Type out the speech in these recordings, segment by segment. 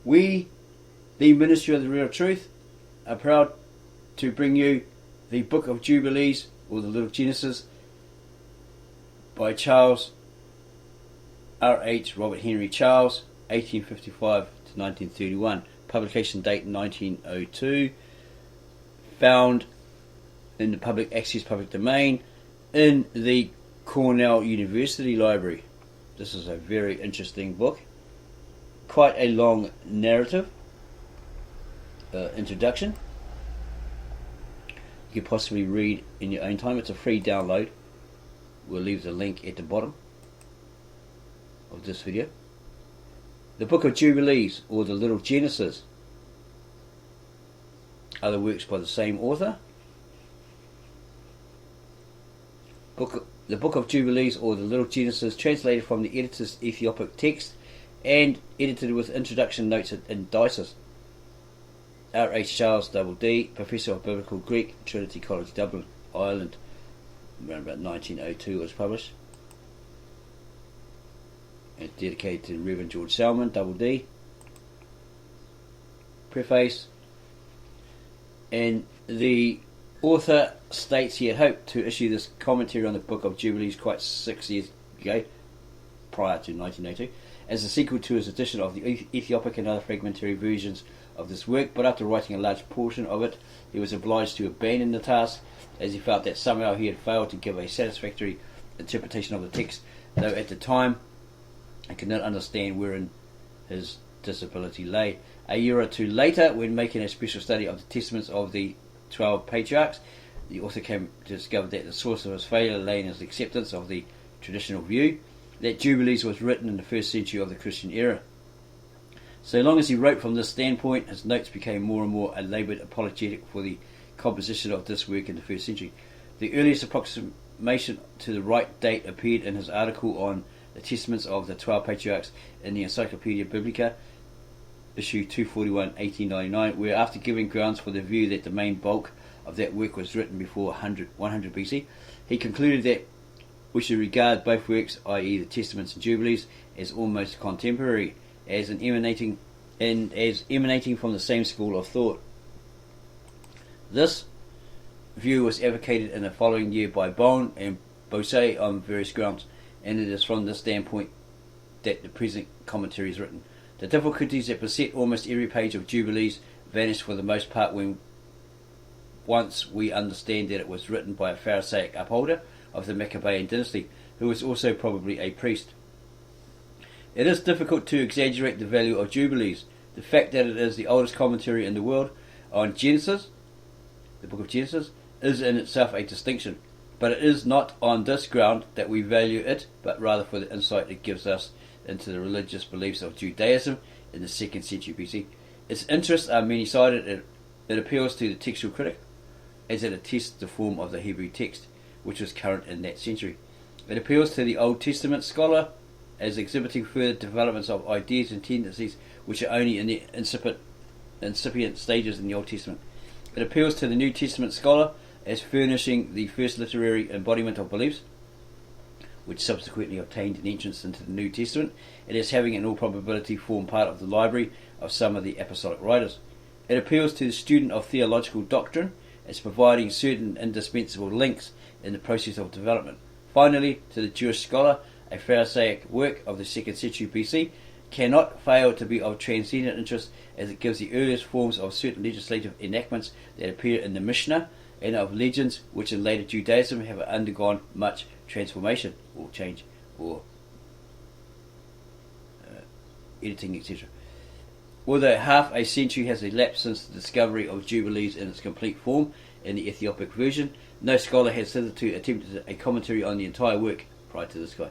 We, the Ministry of the Real Truth, are proud to bring you the Book of Jubilees, or the Little Genesis, by Charles R.H. Robert Henry Charles, 1855 to 1931. Publication date 1902. Found in the public access, public domain, in the Cornell University Library. This is a very interesting book. Quite a long narrative. Introduction. You could possibly read in your own time. It's a free download. We'll leave the link at the bottom of this video. The Book of Jubilees, or the Little Genesis. Other works by the same author. The Book of Jubilees, or the Little Genesis, translated from the editor's Ethiopic text and edited with introduction notes and indices. R.H. Charles D.D., Professor of Biblical Greek, Trinity College, Dublin, Ireland. Around about 1902 it was published. It's dedicated to Reverend George Salmon, D.D. Preface. And the author states he had hoped to issue this commentary on the Book of Jubilees quite 6 years ago, prior to 1902, as a sequel to his edition of the Ethiopic and other fragmentary versions of this work, but after writing a large portion of it, he was obliged to abandon the task, as he felt that somehow he had failed to give a satisfactory interpretation of the text, though at the time he could not understand wherein his disability lay. A year or two later, when making a special study of the testaments of the 12 patriarchs, the author came to discover that the source of his failure lay in his acceptance of the traditional view that Jubilees was written in the first century of the Christian era. So long as he wrote from this standpoint, his notes became more and more a laboured apologetic for the composition of this work in the first century. The earliest approximation to the right date appeared in his article on the testaments of the 12 patriarchs in the Encyclopaedia Biblica, issue 241, 1899, where, after giving grounds for the view that the main bulk of that work was written before 100 BC, he concluded that we should regard both works, i.e. the Testaments and Jubilees, as almost contemporary, as emanating from the same school of thought. This view was advocated in the following year by Bone and Bosset on various grounds, and it is from this standpoint that the present commentary is written. The difficulties that beset almost every page of Jubilees vanish for the most part when once we understand that it was written by a Pharisaic upholder of the Maccabean dynasty, who was also probably a priest. It is difficult to exaggerate the value of Jubilees. The fact that it is the oldest commentary in the world on Genesis, the Book of Genesis, is in itself a distinction. But it is not on this ground that we value it, but rather for the insight it gives us into the religious beliefs of Judaism in the 2nd century BC. Its interests are many-sided. It appeals to the textual critic, as it attests the form of the Hebrew text, which was current in that century. It appeals to the Old Testament scholar, as exhibiting further developments of ideas and tendencies which are only in the incipient stages in the Old Testament. It appeals to the New Testament scholar, as furnishing the first literary embodiment of beliefs, which subsequently obtained an entrance into the New Testament, and as having in all probability formed part of the library of some of the apostolic writers. It appeals to the student of theological doctrine, as providing certain indispensable links in the process of development. Finally, to the Jewish scholar, a Pharisaic work of the 2nd century BC cannot fail to be of transcendent interest, as it gives the earliest forms of certain legislative enactments that appear in the Mishnah, and of legends which in later Judaism have undergone much transformation or change or editing, etc. Although half a century has elapsed since the discovery of Jubilees in its complete form in the Ethiopic version, no scholar has hitherto attempted a commentary on the entire work prior to this guy.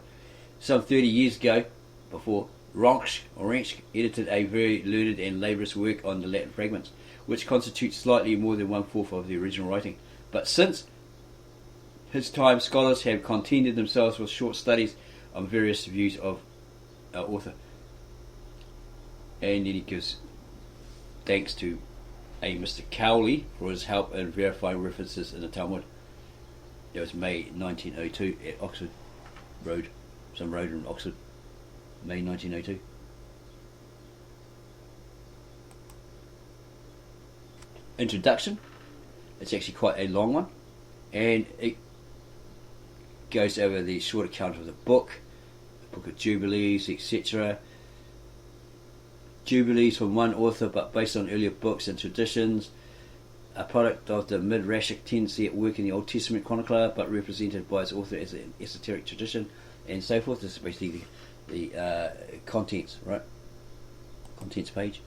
Some 30 years ago, before, Ronch edited a very learned and laborious work on the Latin fragments, which constitutes slightly more than 1/4 of the original writing. But since his time, scholars have contented themselves with short studies on various views of our author. And then he gives thanks to a Mr. Cowley for his help in verifying references in the Talmud. It was May 1902 at Oxford Road, some road in Oxford, May 1902. introduction. It's actually quite a long one, and it goes over the short account of the Book of Jubilees, etc. Jubilees from one author, but based on earlier books and traditions, a product of the midrashic tendency at work in the Old Testament chronicler, but represented by its author as an esoteric tradition, and so forth. This is basically the contents, right? Contents page.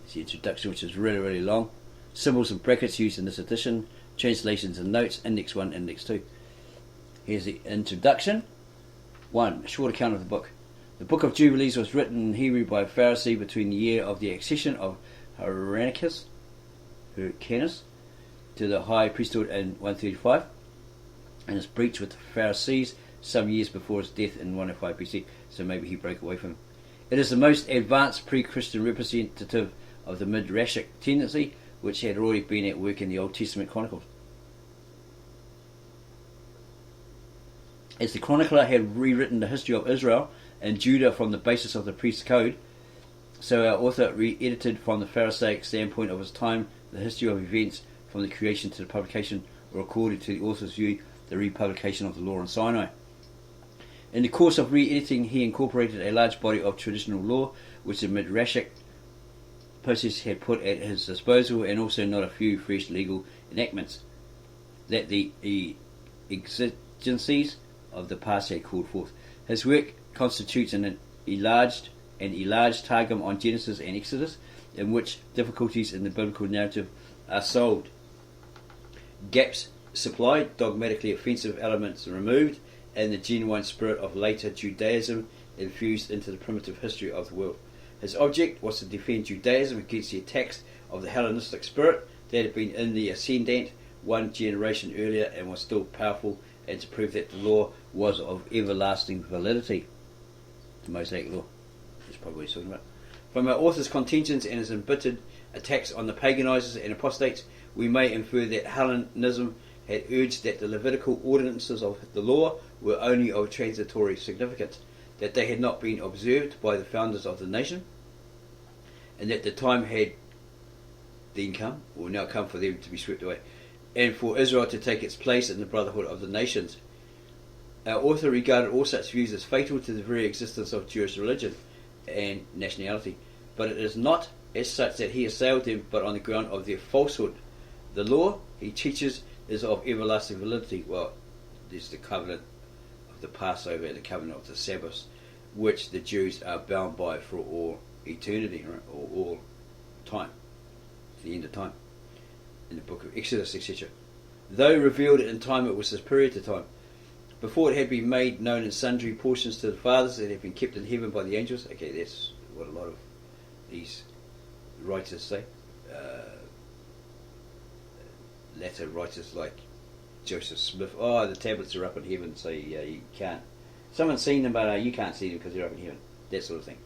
It's the introduction, which is really, really long. Symbols and brackets used in this edition. Translations and notes. Index 1, Index 2. Here's the introduction. 1. A short account of the book. The Book of Jubilees was written in Hebrew by a Pharisee between the year of the accession of Hyrcanus to the high priesthood in 135, and his breach with the Pharisees some years before his death in 105 BC, so maybe he broke away from him. It is the most advanced pre-Christian representative of the midrashic tendency, which had already been at work in the Old Testament chronicles. As the chronicler had rewritten the history of Israel and Judah from the basis of the priest's code, so our author re-edited from the Pharisaic standpoint of his time the history of events from the creation to the publication, or according to the author's view, the republication of the law on Sinai. In the course of re-editing, he incorporated a large body of traditional law, which the midrashic process had put at his disposal, and also not a few fresh legal enactments that the exigencies of the past had called forth. His work constitutes an enlarged Targum on Genesis and Exodus, in which difficulties in the biblical narrative are solved, gaps supplied, dogmatically offensive elements removed, and the genuine spirit of later Judaism infused into the primitive history of the world. His object was to defend Judaism against the attacks of the Hellenistic spirit that had been in the ascendant one generation earlier and was still powerful, and to prove that the law was of everlasting validity. The Mosaic law is probably what he's talking about. From our author's contentions and his embittered attacks on the paganizers and apostates, we may infer that Hellenism had urged that the Levitical ordinances of the law were only of transitory significance, that they had not been observed by the founders of the nation, and that the time had then come, or now come, for them to be swept away, and for Israel to take its place in the brotherhood of the nations. Our author regarded all such views as fatal to the very existence of Jewish religion and nationality, but it is not as such that he assailed them, but on the ground of their falsehood. The law, he teaches, is of everlasting validity. Well, there's the covenant of the Passover and the covenant of the Sabbath, which the Jews are bound by for all eternity, right? Or all time, to the end of time, in the book of Exodus, etc. Though revealed in time, it was superior to time. Before it had been made known in sundry portions to the fathers, it had been kept in heaven by the angels. Okay, that's what a lot of these writers say. Latter writers like Joseph Smith. Oh, the tablets are up in heaven, so you can't. Someone's seen them, but you can't see them because they're up in heaven. That sort of thing.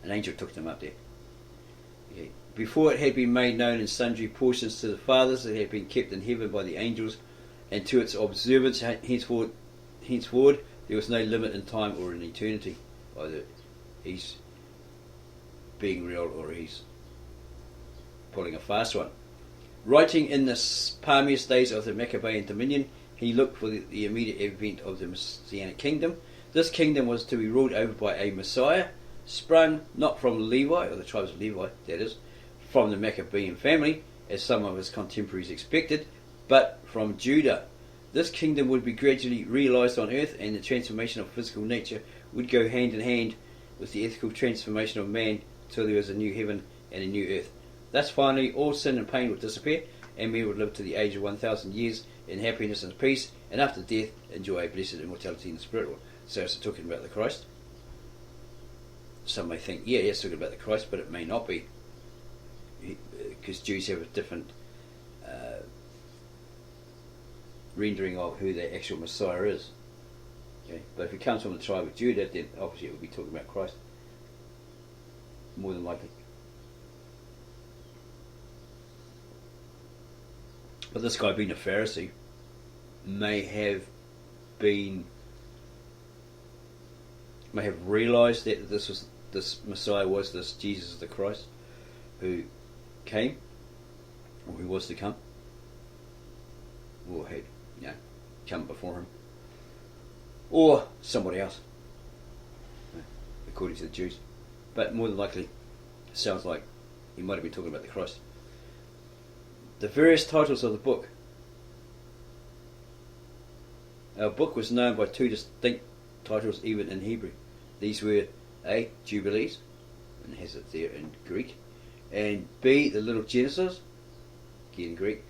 An angel took them up there. Okay. Before it had been made known in sundry portions to the fathers, it had been kept in heaven by the angels, and to its observance henceforward there was no limit in time or in eternity. Either he's being real or he's pulling a fast one. Writing in the palmiest days of the Maccabean dominion, he looked for the immediate event of the Messianic kingdom. This kingdom was to be ruled over by a Messiah, sprung not from Levi, or the tribes of Levi, that is, from the Maccabean family, as some of his contemporaries expected, but from Judah. This kingdom would be gradually realized on earth, and the transformation of physical nature would go hand in hand with the ethical transformation of man, till there was a new heaven and a new earth. Thus finally all sin and pain would disappear, and men would live to the age of 1,000 years in happiness and peace, and after death enjoy a blessed immortality in the spirit world. So it's talking about the Christ. Some may think, yeah, it's talking about the Christ, but it may not be, because Jews have a different rendering of who the actual Messiah is. Okay? But if it comes from the tribe of Judah, then obviously it would be talking about Christ, more than likely. But this guy, being a Pharisee, may have realised that this Messiah was this Jesus the Christ who came or who was to come, or had, come before him, or somebody else, according to the Jews. But more than likely, it sounds like he might have been talking about the Christ. The various titles of the book. Our book was known by two distinct titles even in Hebrew. These were A. Jubilees, and has it there in Greek, and B. The Little Genesis, again in Greek.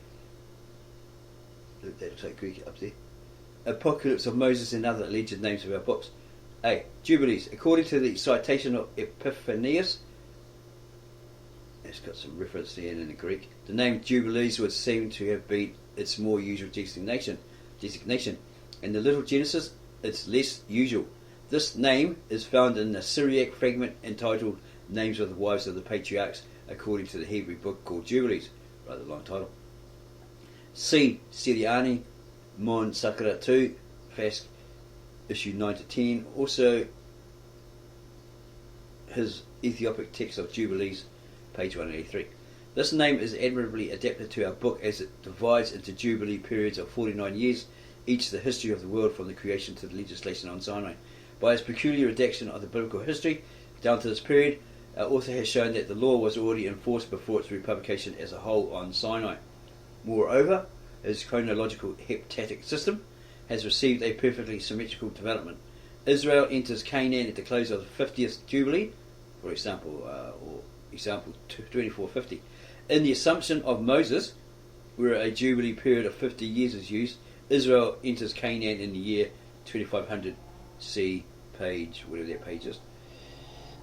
That looks like Greek up there. Apocalypse of Moses and other alleged names of our books. A. Jubilees. According to the citation of Epiphanius, it's got some reference there in the Greek, the name Jubilees would seem to have been its more usual designation, and the Little Genesis it's less usual. This name is found in a Syriac fragment entitled Names of the Wives of the Patriarchs, according to the Hebrew book called Jubilees. Rather long title. C. Siriani, Mon Sakara 2, Fask, issue 9 to 10. Also, his Ethiopic text of Jubilees, page 183. This name is admirably adapted to our book as it divides into Jubilee periods of 49 years, each the history of the world from the creation to the legislation on Sinai. By his peculiar redaction of the biblical history down to this period, our author has shown that the law was already enforced before its republication as a whole on Sinai. Moreover, his chronological heptadic system has received a perfectly symmetrical development. Israel enters Canaan at the close of the 50th Jubilee, for example, 2450. In the assumption of Moses, where a Jubilee period of 50 years is used, Israel enters Canaan in the year 2500. See page, whatever that page is.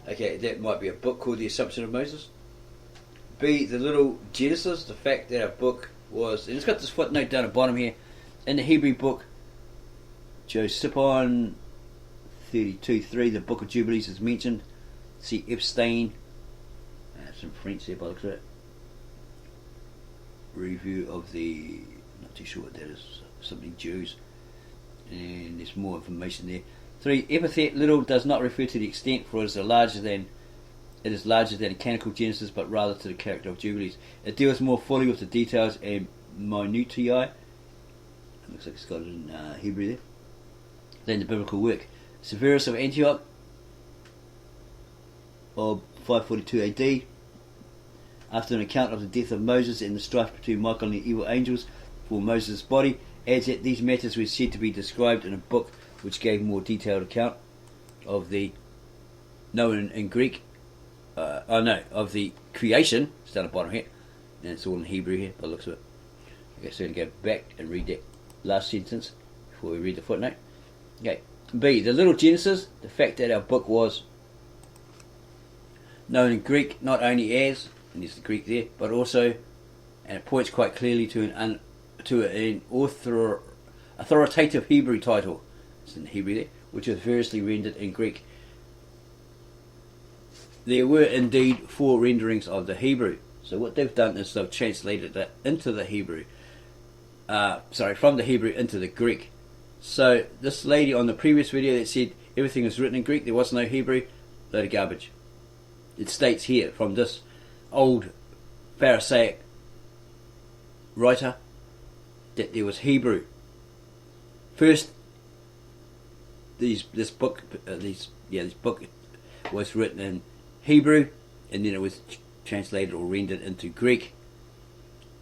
Okay, that might be a book called The Assumption of Moses. B. The Little Genesis, the fact that our book was, and it's got this footnote down the bottom here, in the Hebrew book, Josephon 32:3, the Book of Jubilees is mentioned. See Epstein, some French there by the looks of it. Review of the, not too sure what that is, something Jews. And there's more information there. 3. Epithet little does not refer to the extent, for it is larger than canonical Genesis, but rather to the character of Jubilees. It deals more fully with the details and minutiae. It looks like it's got it in Hebrew there. Than the biblical work. Severus of Antioch of 542 AD, after an account of the death of Moses and the strife between Michael and the evil angels for Moses' body, adds that these matters were said to be described in a book which gave more detailed account of the known in Greek, of the creation. It's down the bottom here, and it's all in Hebrew here by the looks of it. Okay, so we're going to go back and read that last sentence before we read the footnote. Okay, B. The Little Genesis, the fact that our book was known in Greek not only as, and there's the Greek there, but also, and it points quite clearly to an authoritative Hebrew title, it's in Hebrew there, which was variously rendered in Greek. There were indeed 4 renderings of the Hebrew. So what they've done is they've translated that into the Hebrew, from the Hebrew into the Greek. So this lady on the previous video that said everything was written in Greek, there was no Hebrew, load of garbage. It states here from this old Pharisaic writer that there was Hebrew. First, this book was written in Hebrew, and then it was translated or rendered into Greek.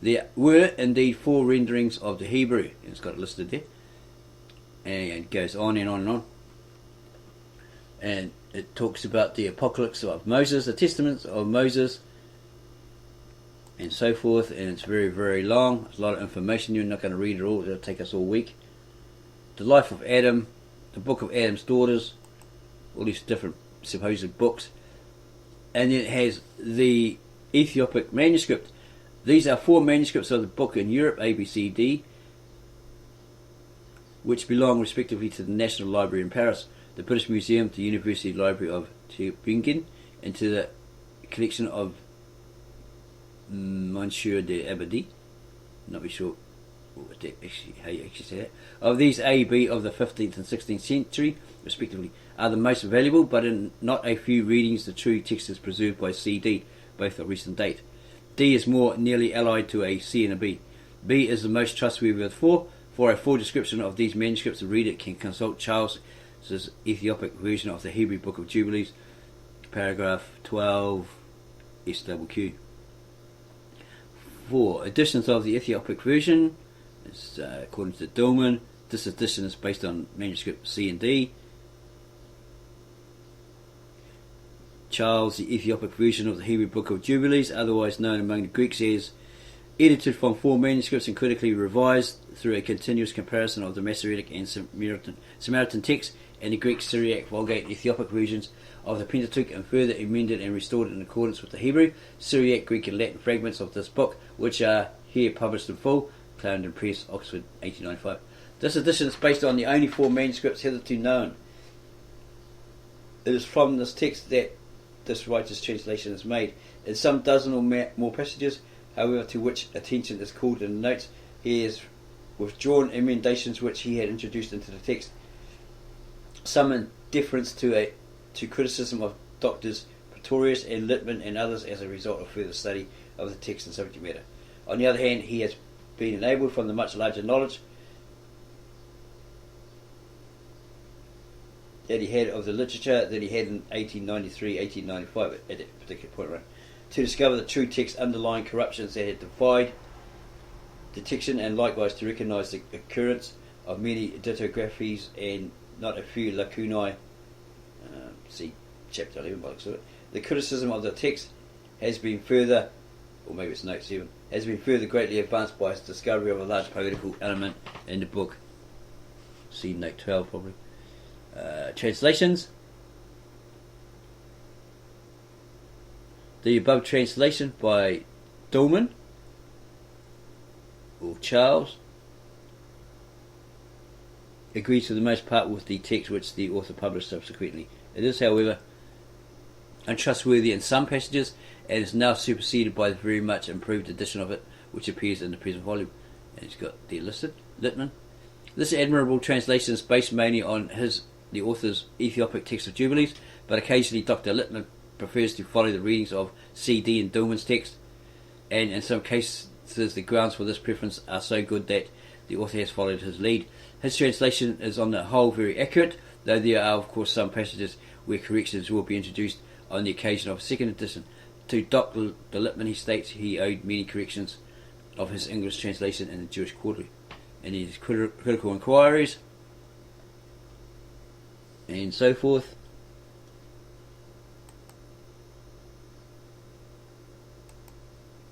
There were indeed 4 renderings of the Hebrew, and it's got it listed there, and it goes on and on and on. And it talks about the apocalypse of Moses, the testaments of Moses, and so forth, and it's very, very long. There's a lot of information. You're not going to read it all. It'll take us all week. The life of Adam, the book of Adam's daughters, all these different supposed books. And then it has the Ethiopic manuscript. These are 4 manuscripts of the book in Europe, A, B, C, D, which belong respectively to the National Library in Paris, the British Museum, the University Library of Tübingen, and to the collection of Monsieur de Abadie. Not be sure how you actually say that. Of these, A, B of the 15th and 16th century, respectively, are the most valuable, but in not a few readings the true text is preserved by C, D, both of recent date. D is more nearly allied to a C and a B. B is the most trustworthy of the four. For a full description of these manuscripts, the reader can consult Charles' Ethiopic version of the Hebrew Book of Jubilees, paragraph 12, SWQ. 4. Editions of the Ethiopic version, according to Tübingen. This edition is based on manuscript C and D. Charles, the Ethiopic version of the Hebrew Book of Jubilees, otherwise known among the Greeks as edited from 4 manuscripts and critically revised through a continuous comparison of the Masoretic and Samaritan texts and the Greek, Syriac, Vulgate, Ethiopic versions of the Pentateuch, and further amended and restored in accordance with the Hebrew, Syriac, Greek and Latin fragments of this book, which are here published in full. Clarendon Press, Oxford, 1895. This edition is based on the only 4 manuscripts hitherto known. It is from this text that this writer's translation is made. In some dozen or more passages, however, to which attention is called in the notes, he has withdrawn emendations which he had introduced into the text, some in deference to criticism of Doctors Pretorius and Littman and others as a result of further study of the text and subject matter. On the other hand, he has been enabled from the much larger knowledge that he had of the literature that he had in 1893-1895 at that particular point around, to discover the true text underlying corruptions that had defied detection, and likewise to recognise the occurrence of many dittographies and not a few lacunae. See chapter 11 by the looks of it. The criticism of the text has been further, or maybe it's note 7, has been further greatly advanced by his discovery of a large poetical element in the book. See note 12 probably. Translations. The above translation by Tübingen or Charles agrees for the most part with the text which the author published subsequently. It is, however, untrustworthy in some passages and is now superseded by the very much improved edition of it which appears in the present volume. And it's got the listed Littman. This admirable translation is based mainly on the author's Ethiopic text of Jubilees, but occasionally Dr. Littman prefers to follow the readings of C.D. and Tübingen's text, and in some cases the grounds for this preference are so good that the author has followed his lead. His translation is on the whole very accurate, though there are of course some passages where corrections will be introduced on the occasion of a second edition. To Dr. Littman he states he owed many corrections of his English translation in the Jewish Quarterly, and his critical inquiries and so forth.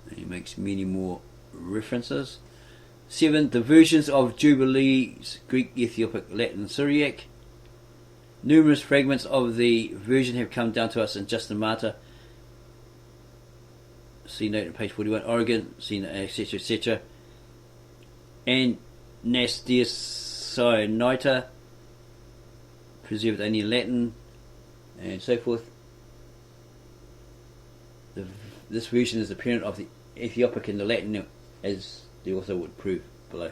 And he makes many more references. 7. The versions of Jubilees, Greek, Ethiopic, Latin, Syriac. Numerous fragments of the version have come down to us in Justin Martyr. See note on page 41. Oregon, see note, etc., etc. And Nasdiesionita, preserved only in Latin, and so forth. This version is the parent of the Ethiopic and the Latin, as the author would prove below.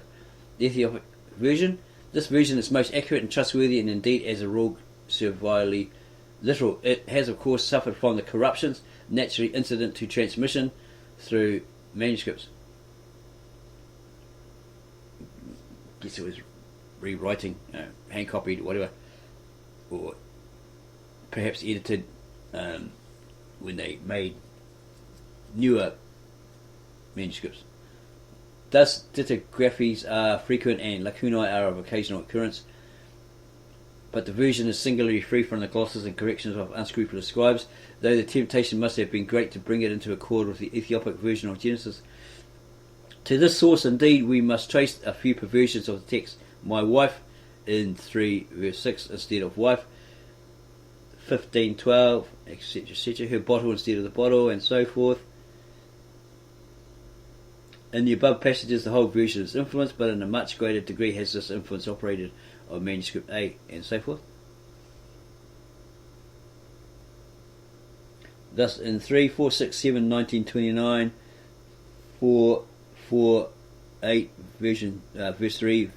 The Ethiopic version. This version is most accurate and trustworthy, and indeed, as a rule, servilely literal. It has, of course, suffered from the corruptions naturally incident to transmission through manuscripts. I guess it was rewriting, hand copied, whatever, or perhaps edited when they made newer manuscripts. Thus, dittographies are frequent and lacunae are of occasional occurrence, but the version is singularly free from the glosses and corrections of unscrupulous scribes, though the temptation must have been great to bring it into accord with the Ethiopic version of Genesis. To this source, indeed, we must trace a few perversions of the text. My wife, in 3 verse 6, instead of wife, 15:12, etc., etc., her bottle instead of the bottle, and so forth. In the above passages, the whole version is influenced, but in a much greater degree has this influence operated on manuscript A, and so forth. Thus, in 3, 4, 6, 7, 1929, 4, 4, 8, version, verse 3,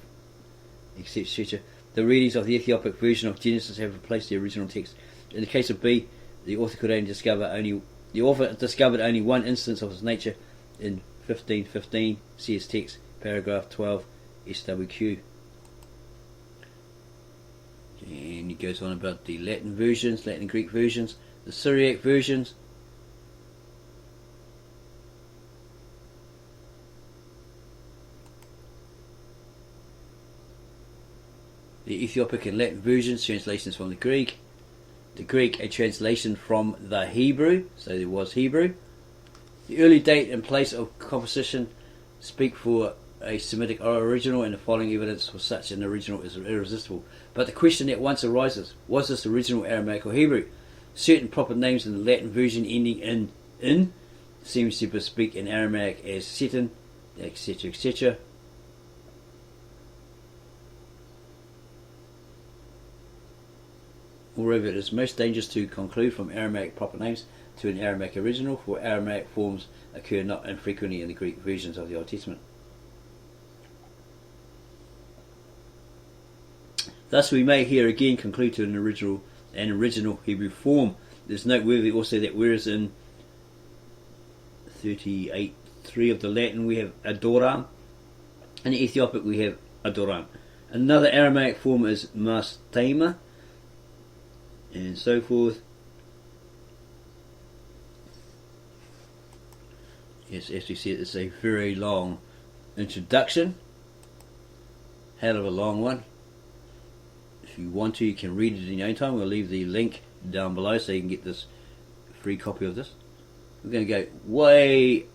etc., etc., the readings of the Ethiopic version of Genesis have replaced the original text. In the case of B, the author could only discover only The author discovered only one instance of this nature in 1515, see his text, paragraph 12, SWQ. And he goes on about the Latin versions, Latin and Greek versions, the Syriac versions, the Ethiopic and Latin versions, translations from the Greek, a translation from the Hebrew, so there was Hebrew. The early date and place of composition speak for a Semitic original, and the following evidence for such an original is irresistible. But the question at once arises, was this original Aramaic or Hebrew? Certain proper names in the Latin version ending in seems to bespeak in Aramaic as Seton, etc., etc. Moreover, it is most dangerous to conclude from Aramaic proper names to an Aramaic original, for Aramaic forms occur not infrequently in the Greek versions of the Old Testament. Thus we may here again conclude to an original Hebrew form. It is noteworthy also that whereas in 38.3 of the Latin we have Adoram, in the Ethiopic we have Adoram. Another Aramaic form is Mastema, and so forth. Yes, as we said, it's a very long introduction. Hell of a long one. If you want to, you can read it in your own time. We'll leave the link down below so you can get this free copy of this. We're going to go way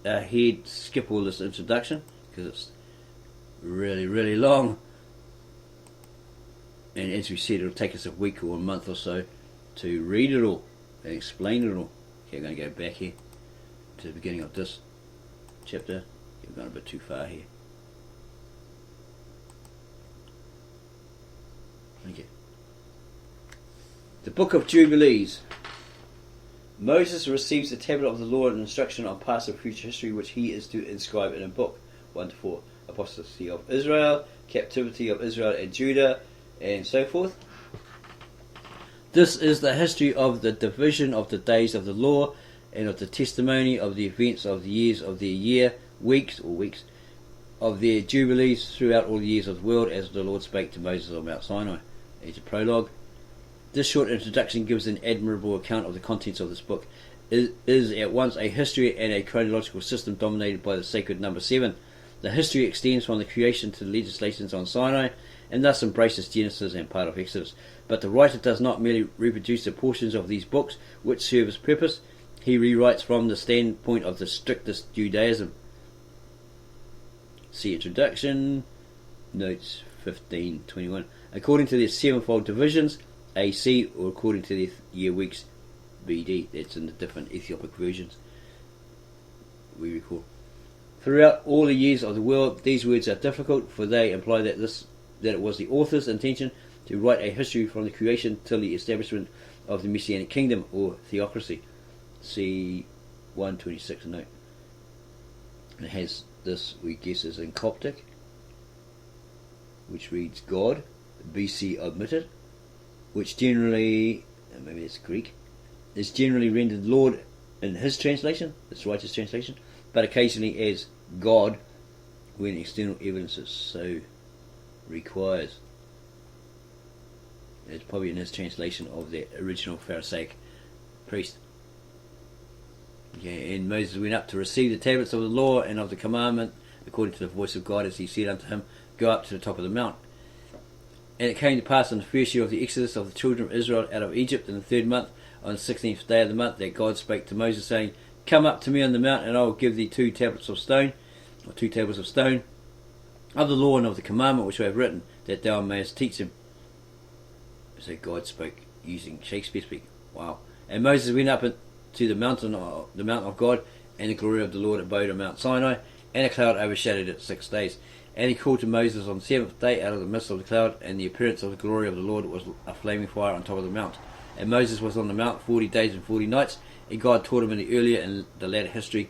ahead, skip all this introduction because it's really, really long. And as we said, it'll take us a week or a month or so to read it all and explain it all. Okay, I'm going to go back here to the beginning of this chapter. We've gone a bit too far here. Okay. The Book of Jubilees. Moses receives the tablet of the law and instruction on past and future history, which he is to inscribe in a book. 1-4. Apostasy of Israel, captivity of Israel and Judah, and so forth. This is the history of the division of the days of the law and of the testimony of the events of the years of their year, weeks of their jubilees throughout all the years of the world, as the Lord spake to Moses on Mount Sinai. As a prologue. This short introduction gives an admirable account of the contents of this book. It is at once a history and a chronological system dominated by the sacred number 7. The history extends from the creation to the legislations on Sinai, and thus embraces Genesis and part of Exodus. But the writer does not merely reproduce the portions of these books which serve his purpose. He rewrites from the standpoint of the strictest Judaism. See introduction, notes 15:21. According to their sevenfold divisions, AC, or according to their year weeks, BD. That's in the different Ethiopic versions we recall. Throughout all the years of the world, these words are difficult, for they imply that it was the author's intention to write a history from the creation till the establishment of the Messianic kingdom, or theocracy. See 126 note. It has this, we guess, is in Coptic, which reads God, BC omitted, which generally, maybe it's Greek, is generally rendered Lord in his translation, this writer's translation, but occasionally as God when external evidence so requires. It's probably in his translation of the original Pharisaic priest. Okay, and Moses went up to receive the tablets of the law and of the commandment according to the voice of God, as he said unto him, Go up to the top of the mount. And it came to pass in the first year of the exodus of the children of Israel out of Egypt, in the 3rd month, on the 16th day of the month, that God spake to Moses, saying, Come up to me on the mount, and I will give thee 2 tablets of stone, or 2 tables of stone, of the law and of the commandment which I have written, that thou mayest teach them. So God spoke using Shakespeare speak. Wow. And Moses went up to the mountain of God, and the glory of the Lord abode on Mount Sinai, and a cloud overshadowed it 6 days. And he called to Moses on the 7th day out of the midst of the cloud, and the appearance of the glory of the Lord was a flaming fire on top of the mount. And Moses was on the mount 40 days and 40 nights, and God taught him in the earlier and the later history.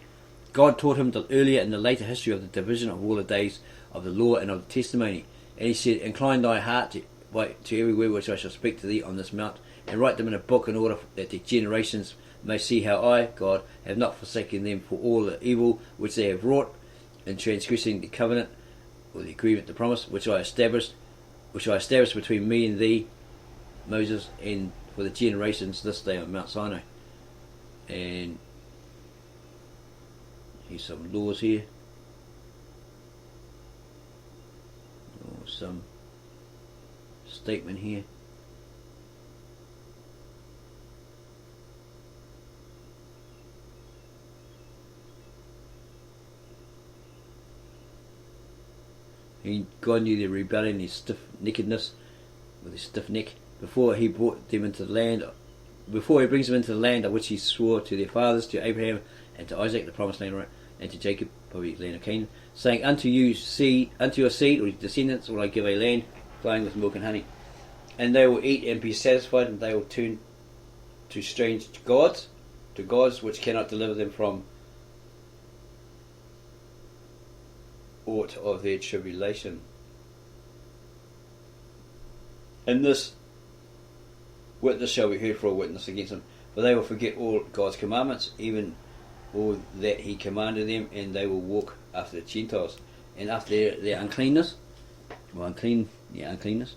God taught him the earlier and the later history of the division of all the days of the law and of the testimony. And he said, Incline thy heart to every word which I shall speak to thee on this mount, and write them in a book in order that the generations may see how I, God, have not forsaken them for all the evil which they have wrought in transgressing the covenant, or the agreement, the promise, which I established between me and thee, Moses, and for the generations this day on Mount Sinai. And here's some laws here, or some statement here. God knew their rebellion, their stiff-neckedness, with his stiff neck, before he brought them into the land, before he brings them into the land of which he swore to their fathers, to Abraham and to Isaac, the promised land, right, and to Jacob, probably the land of Canaan, saying, unto your seed, or your descendants, will I give a land flowing with milk and honey, and they will eat and be satisfied, and they will turn to strange gods, to gods which cannot deliver them from aught of their tribulation. And this witness shall be heard for a witness against them, for they will forget all God's commandments, even all that he commanded them, and they will walk after the Gentiles, and after their uncleanness, or uncleanness.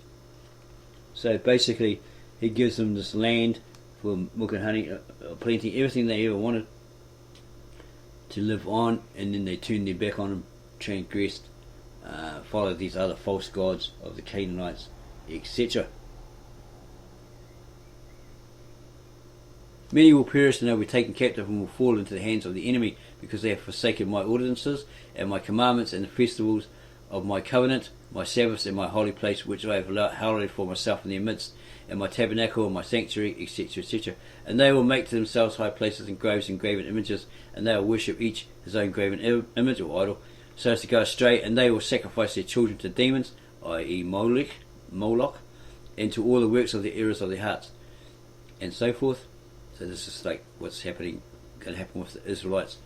So basically, he gives them this land for milk and honey, plenty, everything they ever wanted to live on, and then they turn their back on him, transgressed, followed these other false gods of the Canaanites, etc. Many will perish, and they will be taken captive and will fall into the hands of the enemy, because they have forsaken my ordinances and my commandments and the festivals of my covenant, my Sabbaths and my holy place, which I have hallowed for myself in their midst, and my tabernacle and my sanctuary, etc., etc. And they will make to themselves high places and groves and graven images, and they will worship each his own graven image or idol, so as to go astray, and they will sacrifice their children to demons, i.e. Moloch, and to all the works of the errors of their hearts, and so forth. So this is like what's going to happen with the Israelites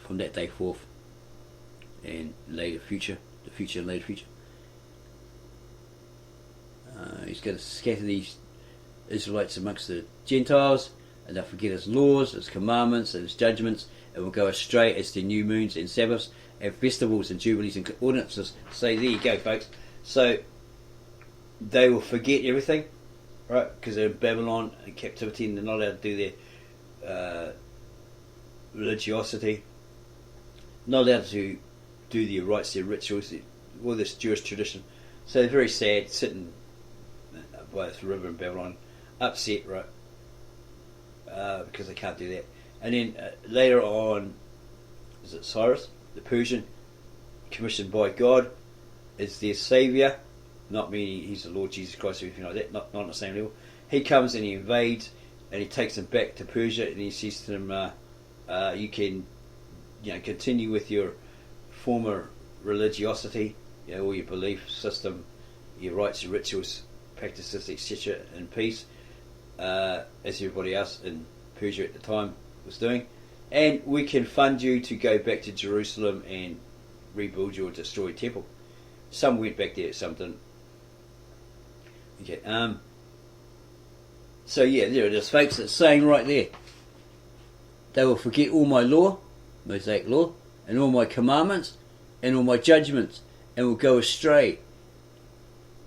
from that day forth, and later future. He's going to scatter these Israelites amongst the Gentiles, and they'll forget his laws, his commandments, and his judgments, and will go astray as to new moons and Sabbaths, and festivals and jubilees and ordinances. So there you go, folks. So they will forget everything, right? Because they're in Babylon in captivity, and they're not allowed to do their religiosity, not allowed to do their rites, their rituals, all this Jewish tradition. So they're very sad, sitting by this river in Babylon, upset, right? Because they can't do that. And then later on, is it Cyrus, the Persian, commissioned by God, is their saviour, not meaning he's the Lord Jesus Christ or anything like that, not on the same level. He comes and he invades, and he takes them back to Persia, and he says to them, you can, continue with your former religiosity, all your belief system, your rites, your rituals, practices, etc., in peace, as everybody else in Persia at the time was doing, and we can fund you to go back to Jerusalem and rebuild your destroyed temple. Some went back there, some didn't. Okay. So yeah, there it is, folks. It's saying right there, they will forget all my law, Mosaic law, and all my commandments, and all my judgments, and will go astray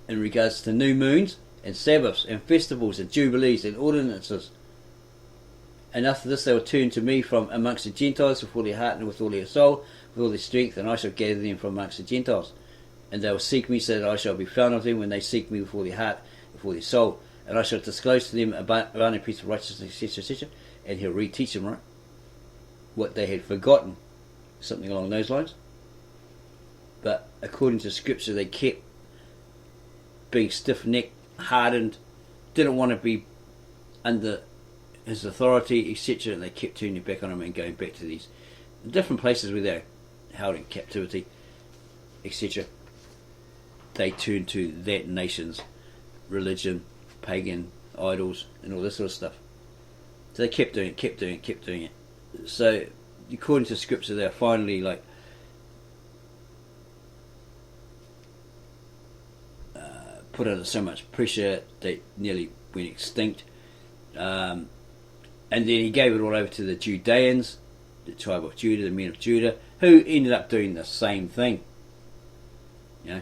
in regards to new moons and Sabbaths and festivals and jubilees and ordinances. And after this they will turn to me from amongst the Gentiles with all their heart and with all their soul, with all their strength, and I shall gather them from amongst the Gentiles. And they will seek me, so that I shall be found of them when they seek me with all their heart, with all their soul. And I shall disclose to them about a piece of righteousness, etc., etc. And he'll reteach them, right, what they had forgotten, something along those lines. But according to Scripture, they kept being stiff-necked, hardened, didn't want to be under his authority, etc., and they kept turning their back on him and going back to these different places where they're held in captivity, etc. They turned to that nation's religion, pagan idols, and all this sort of stuff. So they kept doing it. So according to Scripture, they're finally put under so much pressure they nearly went extinct. And then he gave it all over to the Judeans, the tribe of Judah, the men of Judah, who ended up doing the same thing. You know,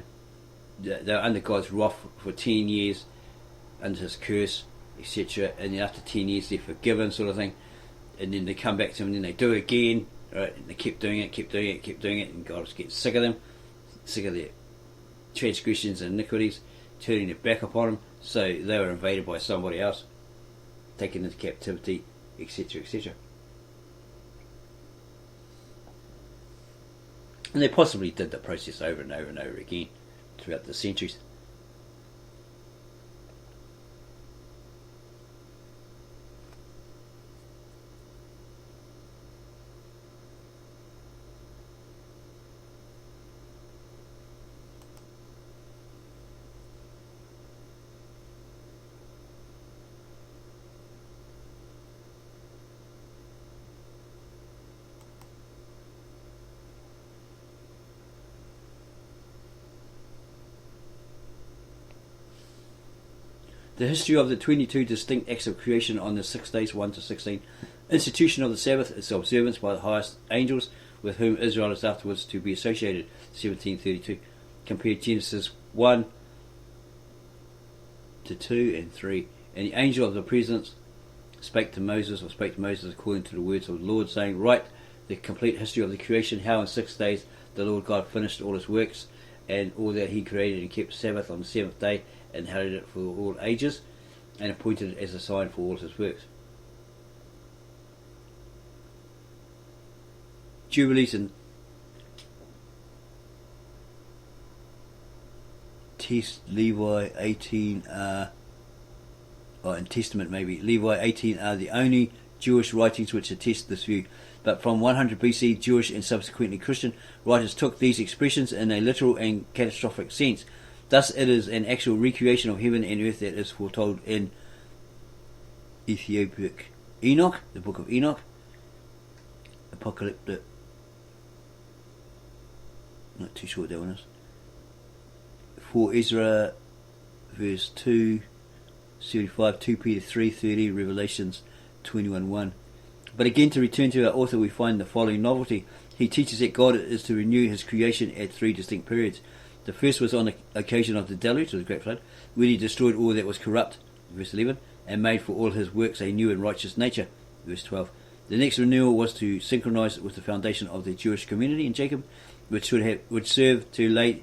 they were under God's wrath for 10 years, under his curse, etc. And then after 10 years they're forgiven, sort of thing. And then they come back to him and then they do it again. Right? And they kept doing it, and God was getting sick of them, sick of their transgressions and iniquities, turning their back upon him. So they were invaded by somebody else, taken into captivity, etc., etc. And they possibly did the process over and over and over again throughout the centuries. The history of the 22 distinct acts of creation on the 6 days, 1 to 16, institution of the Sabbath, its observance by the highest angels with whom Israel is afterwards to be associated, 1732. Compare Genesis 1 to 2 and 3. And the angel of the presence spake to Moses according to the words of the Lord, saying, Write the complete history of the creation, how in 6 days the Lord God finished all his works, and all that he created, and kept Sabbath on the 7th day, and held it for all ages, and appointed it as a sign for all his works. Jubilees and Levi 18 are, in Testament maybe, Levi 18 are the only Jewish writings which attest this view. But from 100 BC, Jewish and subsequently Christian writers took these expressions in a literal and catastrophic sense. Thus it is an actual recreation of heaven and earth that is foretold in Ethiopic Enoch, the Book of Enoch, Apocalyptic, not too sure what that one is, 4 Ezra, verse 2, 75, 2 Peter 3:30, Revelations 21:1. But again, to return to our author, we find the following novelty. He teaches that God is to renew his creation at 3 distinct periods. The first was on the occasion of the deluge, or the great flood, when he destroyed all that was corrupt, verse 11, and made for all his works a new and righteous nature, verse 12. The next renewal was to synchronize with the foundation of the Jewish community in Jacob, which should serve to lay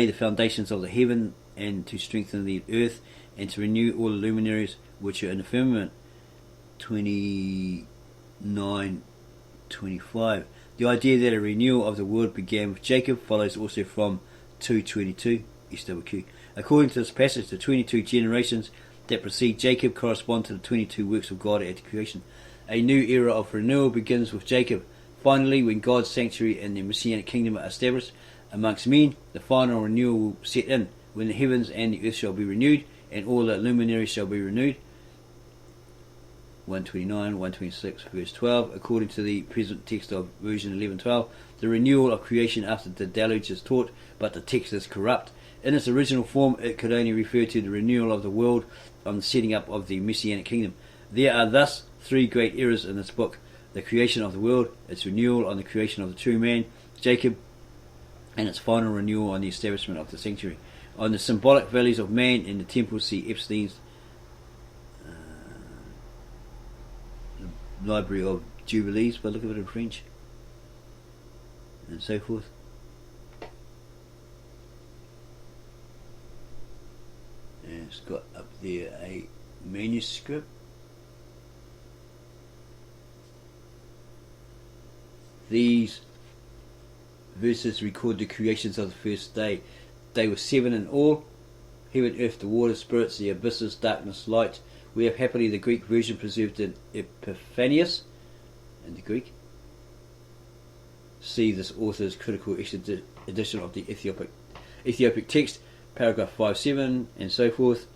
the foundations of the heaven, and to strengthen the earth, and to renew all the luminaries which are in the firmament, 29:25. The idea that a renewal of the world began with Jacob follows also from 2:22, SWQ. According to this passage, the 22 generations that precede Jacob correspond to the 22 works of God at creation. A new era of renewal begins with Jacob. Finally, when God's sanctuary and the Messianic kingdom are established amongst men, the final renewal will set in, when the heavens and the earth shall be renewed, and all the luminaries shall be renewed. 129, 126, verse 12. According to the present text of version 11:12, the renewal of creation after the deluge is taught, but the text is corrupt. In its original form, it could only refer to the renewal of the world on the setting up of the Messianic kingdom. There are thus 3 great eras in this book: the creation of the world, its renewal on the creation of the true man, Jacob, and its final renewal on the establishment of the sanctuary. On the symbolic values of man in the temple, see Epstein's Library of Jubilees, but look at it in French, and so forth. And it's got up there a manuscript. These verses record the creations of the first day. They were 7 in all: heaven, earth, the water, spirits, the abysses, darkness, light. We have happily the Greek version preserved in Epiphanius in the Greek. See this author's critical edition of the Ethiopic text, paragraph 5-7, and so forth.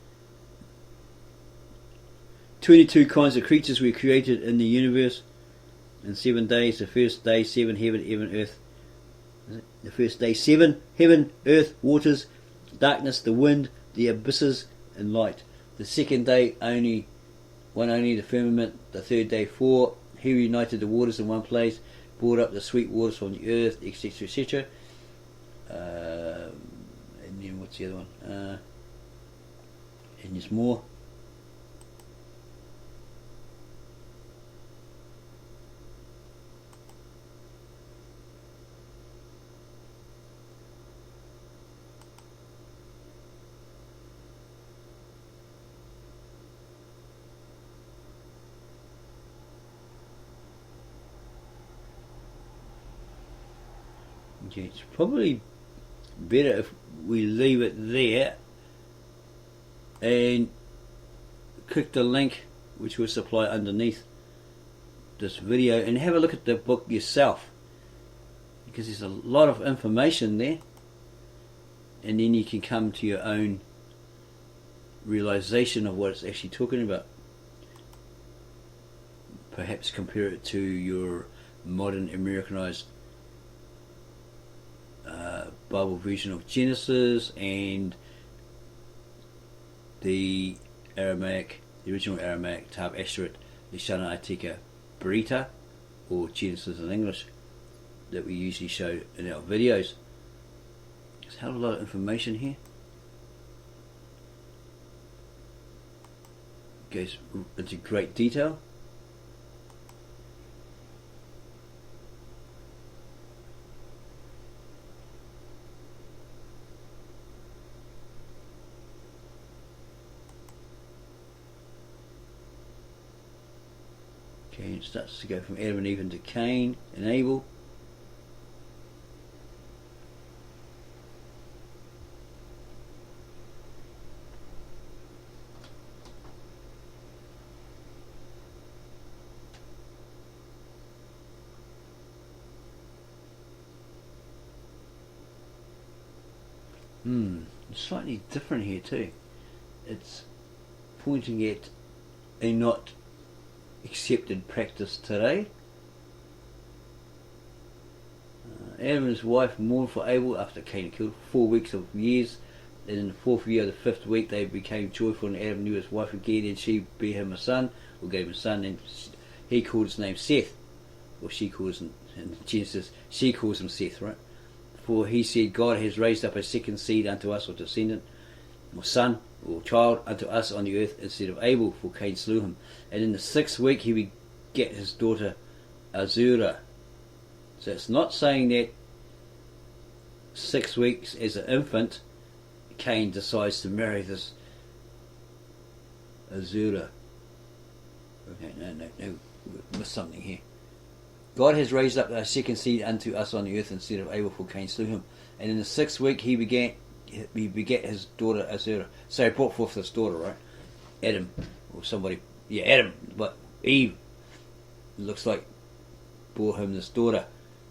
22 kinds of creatures were created in the universe in 7 days. The first day, 7, heaven, earth. The first day, 7, heaven, earth, waters, darkness, the wind, the abysses in light. The second day only the firmament. The third day 4. He reunited the waters in one place, brought up the sweet waters from the earth, etc., etc. And then what's the other one? And there's more. Okay, it's probably better if we leave it there and click the link which we'll supply underneath this video and have a look at the book yourself, because there's a lot of information there, and then you can come to your own realization of what it's actually talking about. Perhaps compare it to your modern Americanized Bible version of Genesis and the original Aramaic Tab Asheret Lishana Atika Berita, or Genesis in English, that we usually show in our videos. There's a hell of a lot of information here. It goes into great detail. Okay, it starts to go from Adam and Eve into Cain and Abel. It's slightly different here too. It's pointing at a not accepted practice today. Adam and his wife mourned for Abel after Cain killed 4 weeks of years, and in the 4th year of the 5th week they became joyful, and Adam knew his wife again, and she bare him a son, or gave him a son, and he called his name Seth, or she calls him, in Genesis she calls him Seth, right? For he said, God has raised up a second seed unto us, or descendant, or son, or child unto us on the earth instead of Abel, for Cain slew him. And in the 6th week he begat his daughter Azura. So it's not saying that 6 weeks as an infant Cain decides to marry this Azura. Okay, no, we missed something here. God has raised up a second seed unto us on the earth instead of Abel, for Cain slew him. And in the 6th week he begat his daughter Azura. So he brought forth this daughter, right? Adam, or somebody, Adam, but Eve, looks like, bore him this daughter,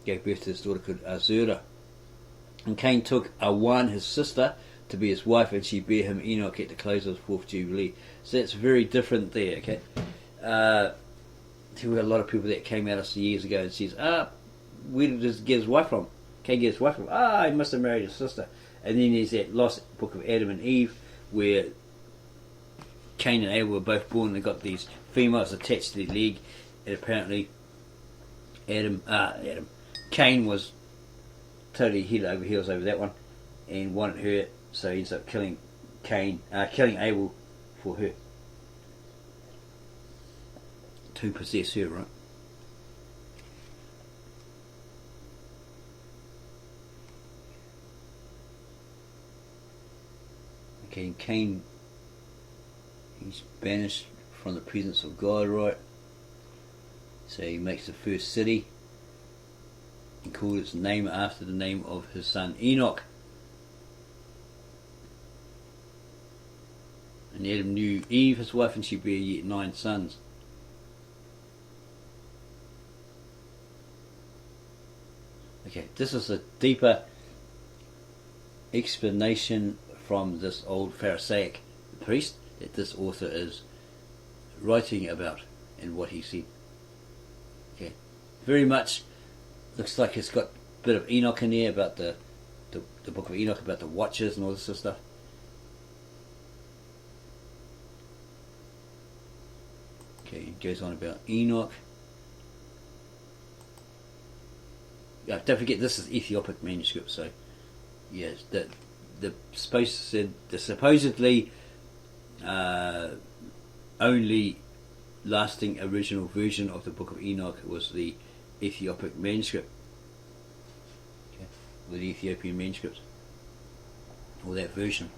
gave birth to this daughter called Azura. And Cain took Awan, his sister, to be his wife, and she bare him Enoch at the close of the 4th Jubilee. So that's very different there, okay? There were a lot of people that came at us years ago and says, where did this get his wife from? Cain get his wife from? He must have married his sister. And then there's that lost book of Adam and Eve, where Cain and Abel were both born, and they got these females attached to their leg, and apparently Cain was totally head over heels over that one, and wanted her, so he ends up killing Abel for her, to possess her, right? Okay, Cain, he's banished from the presence of God, right? So he makes the first city and called its name after the name of his son Enoch. And Adam knew Eve, his wife, and she bare yet 9 sons. Okay, this is a deeper explanation from this old Pharisaic priest that this author is writing about and what he said. Okay, very much looks like it's got a bit of Enoch in there, about the book of Enoch, about the watchers and all this sort of stuff. Okay, it goes on about Enoch. Don't forget, this is Ethiopic manuscript, so yes, the supposedly only lasting original version of the Book of Enoch was the Ethiopic manuscript, okay, or the Ethiopian manuscript, or that version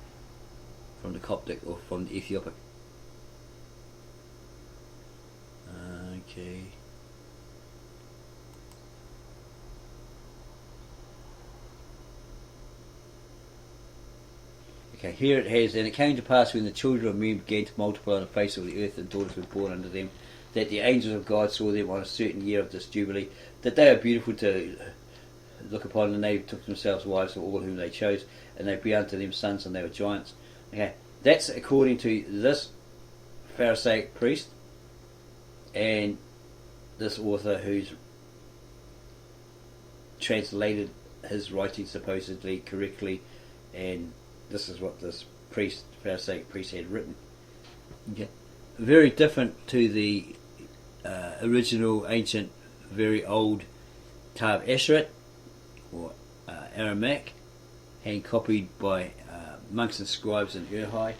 from the Coptic or from the Ethiopic. Okay. Okay, here it has, and it came to pass when the children of men began to multiply on the face of the earth, and daughters were born unto them, that the angels of God saw them on a certain year of this Jubilee, that they are beautiful to look upon, and they took themselves wives of all whom they chose, and they bare unto them sons, and they were giants. Okay, that's according to this Pharisaic priest and this author who's translated his writing supposedly correctly, and this is what this priest, Pharisaic priest, had written. Okay, very different to the original, ancient, very old Tav Asheret or Aramaic, hand copied by monks and scribes in Urhai,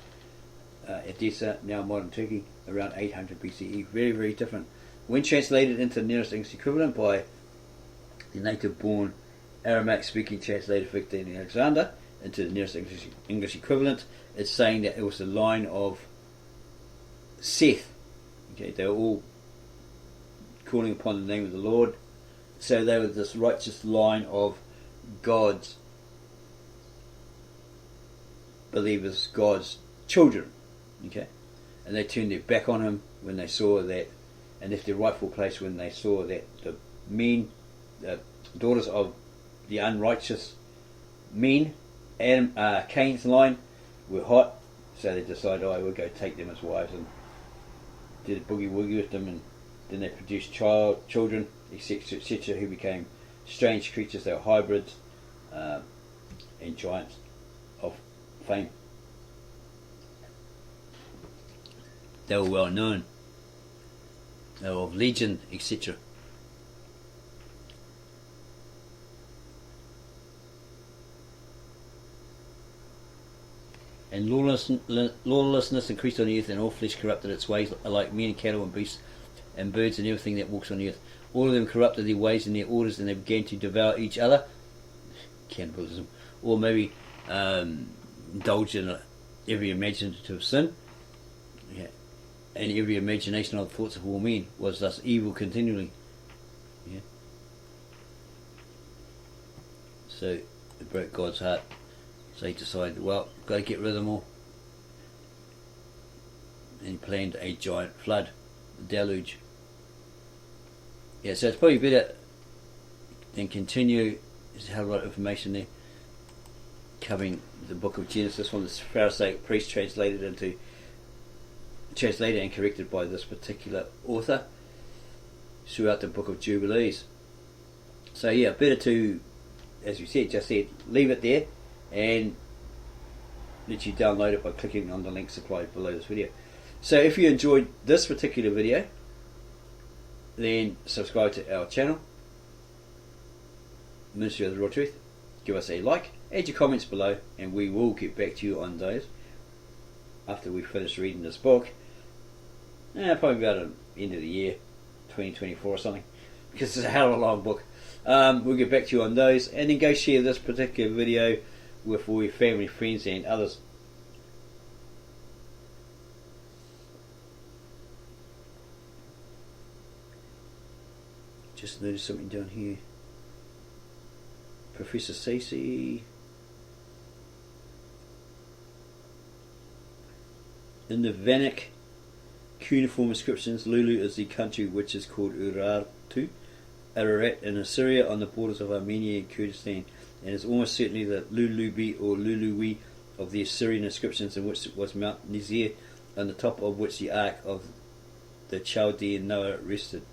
Edessa, now modern Turkey, around 800 BCE. Very, very different. When translated into the nearest English equivalent by the native-born Aramaic-speaking translator Victor Alexander into the nearest English equivalent, it's saying that it was the line of Seth. Okay, they were all calling upon the name of the Lord, so they were this righteous line of God's believers, God's children. Okay, and they turned their back on him when they saw that, and left their rightful place when they saw that the men, the daughters of the unrighteous men, Cain's line, were hot, so they decided, oh, we'll go take them as wives, and did a boogie woogie with them, and then they produced children, etc., etc., who became strange creatures. They were hybrids and giants of fame. They were well known. They were of legend, etc. And lawlessness increased on the earth, and all flesh corrupted its ways, alike men and cattle and beasts and birds and everything that walks on the earth. All of them corrupted their ways and their orders, and they began to devour each other. Cannibalism. Or maybe indulge in every imaginative sin. Yeah. And every imagination of the thoughts of all men was thus evil continually. Yeah. So it broke God's heart. So he decided, well, got to get rid of them all. And he planned a giant flood, a deluge. Yeah, so it's probably better than continue. There's a hell of a lot of information there covering the Book of Genesis from this Pharisaic priest, translated and corrected by this particular author throughout the Book of Jubilees. So yeah, better to, as we said, leave it there and let you download it by clicking on the link supplied below this video. So if you enjoyed this particular video, then subscribe to our channel, Ministry of the Raw Truth. Give us a like, add your comments below, and we will get back to you on those after we finish reading this book. Probably about the end of the year 2024 or something, because it's a hell of a long book. We'll get back to you on those, and then go share this particular video with all your family, friends and others. Just noticed something down here. Professor Stacey. In the Vanic cuneiform inscriptions, Lulu is the country which is called Urartu, Ararat in Assyria, on the borders of Armenia and Kurdistan, and is almost certainly the Lulubi or Lului of the Assyrian inscriptions, in which was Mount Nizir, on the top of which the ark of the Chaldean Noah rested.